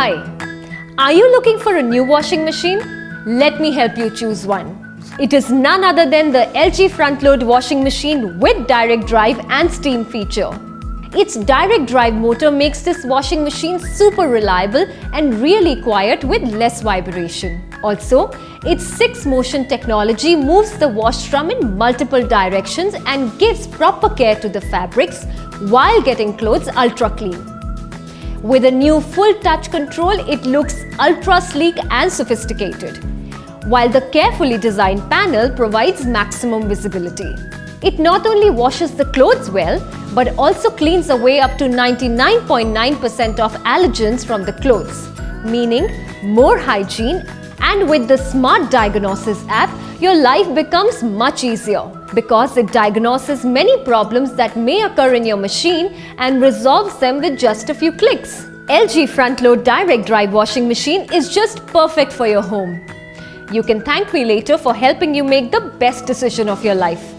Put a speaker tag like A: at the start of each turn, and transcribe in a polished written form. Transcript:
A: Hi, are you looking for a new washing machine? Let me help you choose one. It is none other than the LG front load washing machine with direct drive and steam feature. Its direct drive motor makes this washing machine super reliable and really quiet with less vibration. Also, its 6-motion technology moves the wash drum in multiple directions and gives proper care to the fabrics while getting clothes ultra clean. With a new full touch control, it looks ultra sleek and sophisticated, while the carefully designed panel provides maximum visibility. It not only washes the clothes well, but also cleans away up to 99.9% of allergens from the clothes, meaning more hygiene. And with the Smart Diagnosis app, your life becomes much easier because it diagnoses many problems that may occur in your machine and resolves them with just a few clicks. LG front load direct drive washing machine is just perfect for your home. You can thank me later for helping you make the best decision of your life.